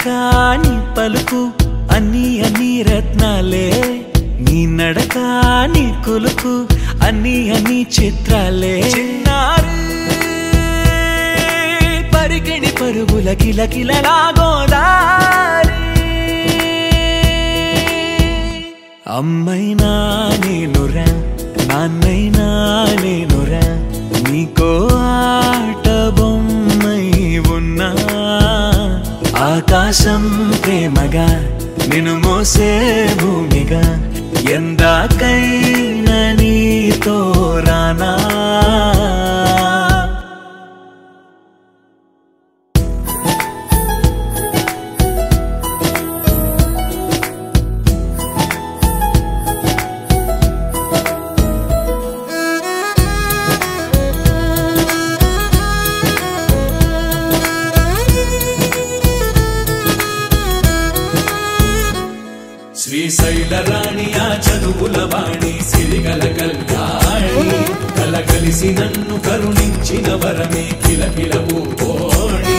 నడక నీ పలుకు అన్ని అన్ని రత్నాలే నీ నడక నీ కులుకు అన్ని అన్ని చిత్రాలే చిన్నారి పరికిణి పరుగుల కిలకిలలా గోదారి అమ్మైనా నేనురా నాన్నైనా నేనురా నీకో ఆట బొమ్మై ఉన్నా ఆకాశం ప్రేమగా నిన్ను మోసే భూమిగా ఎందాకైనా నీతో రానా శ్రీశైల రాణియా చదువుల వాణి సిరిగల కల్యాణి కలగలిసి నన్ను కరుణించిన వరమే కిలకిల ఊపోణి